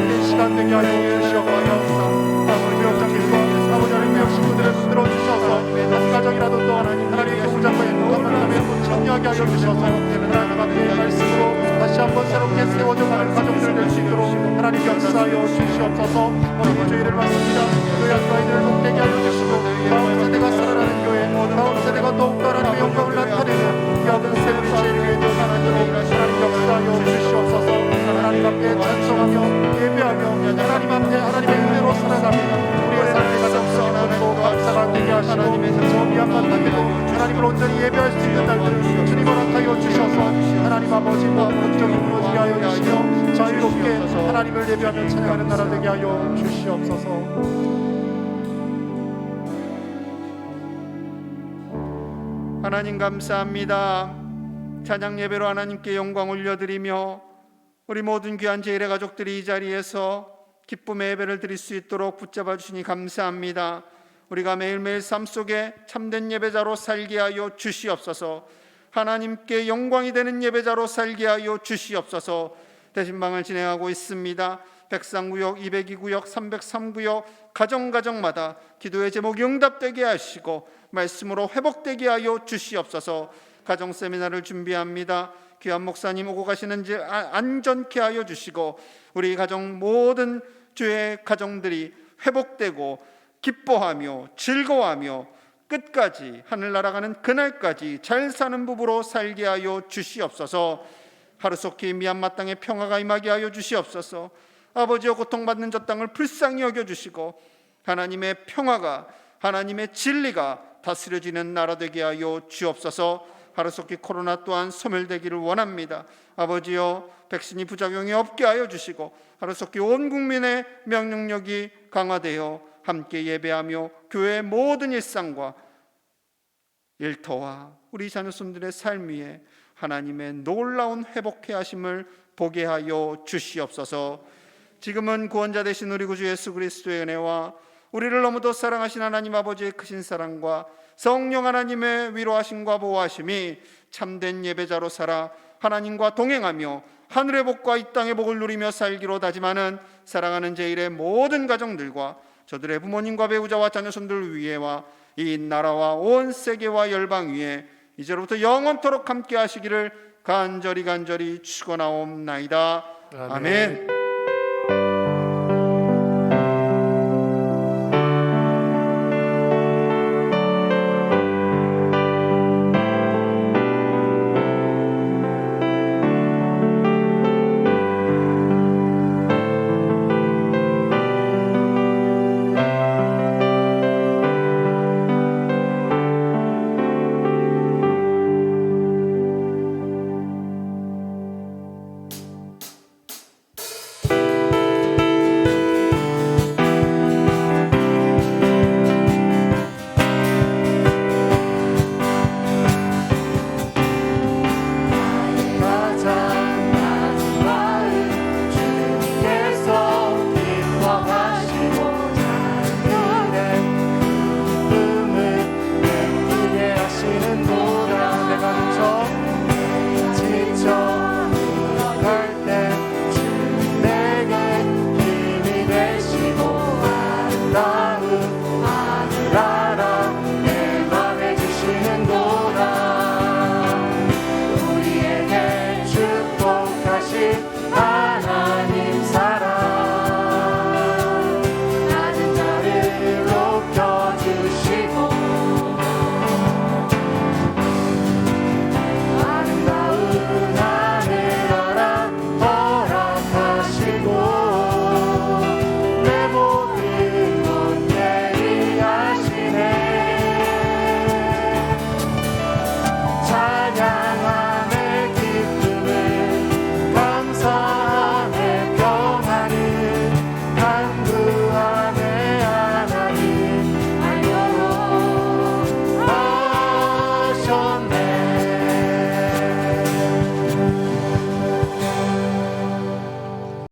A: 이 시간 되게 하여 주시옵소서. 아버지 구역장님과 아버지 하나님 구역 식구들을 붙들어 주셔서 한 가정이라도 또 하나님의 교우장과 행복한 만남에 참여하게 하여 주셔서 하나님 앞에 말씀으로 다시 한번 새롭게 세워져가는 가정들 될 수 있도록 하나님 역사하여 주시옵소서. 어린이 주의를 받습니다. 교회 아이들을 복되게 하여 주시고 다음 세대가 살아나는 교회, 다음 세대가 더욱더 하나님의 영광을 나타내는 여든 세븐 제일 위에 되어 하나님 역사하여 주시옵소서. 하나님 앞에 찬송하며 예배하며 하나님 앞에 하나님의 은혜로 살아가며 우리의 삶의 가정 속에 감사가 되게 하시고 저 미얀마 땅에도 하나님을 온전히 예배할 수 있는 날들 주님 허락하여 주셔서 하나님 아버지 목적이 무너지게 하여 주시며 자유롭게 하나님을 예배하며 찬양하는 나라 되게 하여 주시옵소서.
E: 하나님 감사합니다. 찬양 예배로 하나님께 영광 올려드리며 우리 모든 귀한 제일의 가족들이 이 자리에서 기쁨의 예배를 드릴 수 있도록 붙잡아 주시니 감사합니다. 우리가 매일매일 삶 속에 참된 예배자로 살게 하여 주시옵소서. 하나님께 영광이 되는 예배자로 살게 하여 주시옵소서. 대신방을 진행하고 있습니다. 103구역, 202구역, 303구역 가정마다 기도의 제목이 응답되게 하시고 말씀으로 회복되게 하여 주시옵소서. 가정 세미나를 준비합니다. 귀한 목사님 오고 가시는지 안전케 하여 주시고 우리 가정 모든 주의 가정들이 회복되고 기뻐하며 즐거워하며 끝까지 하늘 날아가는 그날까지 잘 사는 부부로 살게 하여 주시옵소서. 하루속히 미얀마 땅에 평화가 임하게 하여 주시옵소서. 아버지여, 고통받는 저 땅을 불쌍히 여겨주시고 하나님의 평화가, 하나님의 진리가 다스려지는 나라 되게 하여 주옵소서. 하루속히 코로나 또한 소멸되기를 원합니다. 아버지여, 백신이 부작용이 없게 하여 주시고 하루속히 온 국민의 명령력이 강화되어 함께 예배하며 교회의 모든 일상과 일터와 우리 자녀손들의 삶 위에 하나님의 놀라운 회복해 하심을 보게 하여 주시옵소서. 지금은 구원자 되신 우리 구주 예수 그리스도의 은혜와 우리를 너무도 사랑하신 하나님 아버지의 크신 사랑과 성령 하나님의 위로하심과 보호하심이 참된 예배자로 살아 하나님과 동행하며 하늘의 복과 이 땅의 복을 누리며 살기로 다짐하는 사랑하는 제일의 모든 가정들과 저들의 부모님과 배우자와 자녀손들 위에와 이 나라와 온 세계와 열방 위에 이제로부터 영원토록 함께 하시기를 간절히 축원하옵나이다. 아멘.